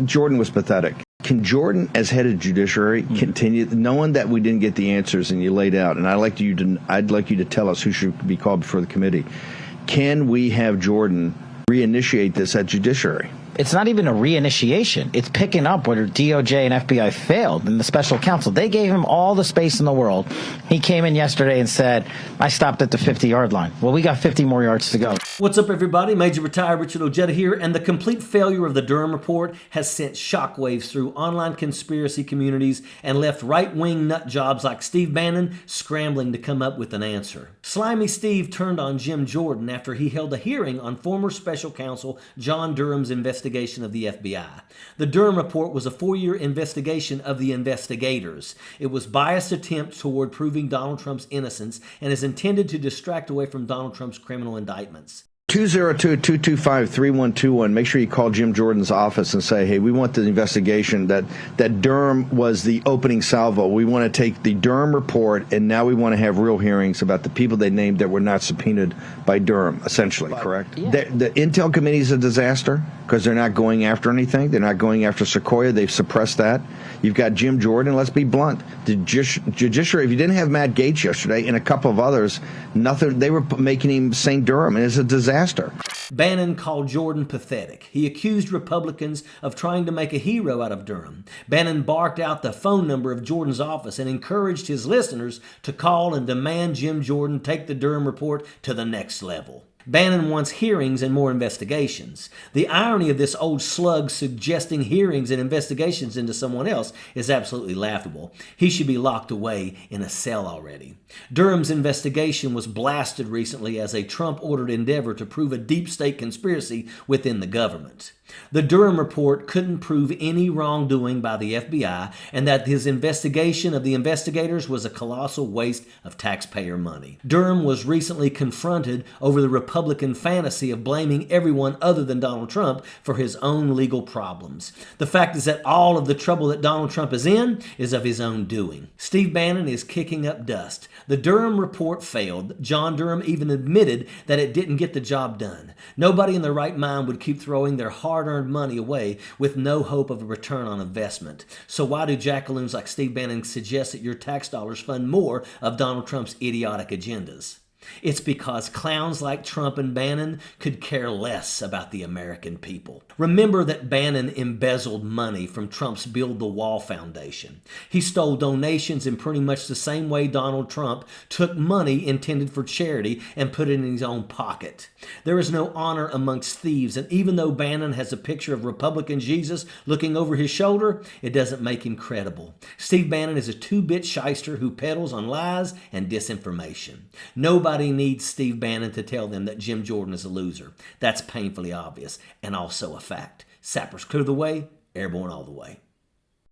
Jordan was pathetic. Can Jordan, as head of judiciary, continue, knowing that we didn't get the answers and you laid out, and I'd like you to tell us who should be called before the committee. Can we have Jordan reinitiate this at judiciary? It's not even a reinitiation. It's picking up where DOJ and FBI failed in the special counsel. They gave him all the space in the world. He came in yesterday and said, I stopped at the 50-yard line. Well, we got 50 more yards to go. What's up, everybody? Major Retired Richard Ojeda here, and the complete failure of the Durham report has sent shockwaves through online conspiracy communities and left right-wing nut jobs like Steve Bannon scrambling to come up with an answer. Slimy Steve turned on Jim Jordan after he held a hearing on former special counsel John Durham's investigation of the FBI. The Durham report was a 4-year investigation of the investigators. It was biased attempt toward proving Donald Trump's innocence and is intended to distract away from Donald Trump's criminal indictments. 202-225-3121. Make sure you call Jim Jordan's office and say, hey, we want the investigation that Durham was the opening salvo. We want to take the Durham report, and now we want to have real hearings about the people they named that were not subpoenaed by Durham, essentially, correct? Yeah. The Intel Committee is a disaster because they're not going after anything. They're not going after Sequoia. They've suppressed that. You've got Jim Jordan. Let's be blunt. The judiciary, if you didn't have Matt Gaetz yesterday and a couple of others, nothing. They were making him St. Durham, and it's a disaster. Bannon called Jordan pathetic. He accused Republicans of trying to make a hero out of Durham. Bannon barked out the phone number of Jordan's office and encouraged his listeners to call and demand Jim Jordan take the Durham report to the next level. Bannon wants hearings and more investigations. The irony of this old slug suggesting hearings and investigations into someone else is absolutely laughable. He should be locked away in a cell already. Durham's investigation was blasted recently as a Trump-ordered endeavor to prove a deep state conspiracy within the government. The Durham report couldn't prove any wrongdoing by the FBI, and that his investigation of the investigators was a colossal waste of taxpayer money. Durham was recently confronted over the Republican fantasy of blaming everyone other than Donald Trump for his own legal problems. The fact is that all of the trouble that Donald Trump is in is of his own doing. Steve Bannon is kicking up dust. The Durham report failed. John Durham even admitted that it didn't get the job done. Nobody in their right mind would keep throwing their hard-earned money away with no hope of a return on investment. So why do jackaloons like Steve Bannon suggest that your tax dollars fund more of Donald Trump's idiotic agendas? It's because clowns like Trump and Bannon could care less about the American people. Remember that Bannon embezzled money from Trump's Build the Wall Foundation. He stole donations in pretty much the same way Donald Trump took money intended for charity and put it in his own pocket. There is no honor amongst thieves, and even though Bannon has a picture of Republican Jesus looking over his shoulder, it doesn't make him credible. Steve Bannon is a two-bit shyster who peddles on lies and disinformation. Nobody needs Steve Bannon to tell them that Jim Jordan is a loser. That's painfully obvious and also a fact. Sappers clear the way, airborne all the way.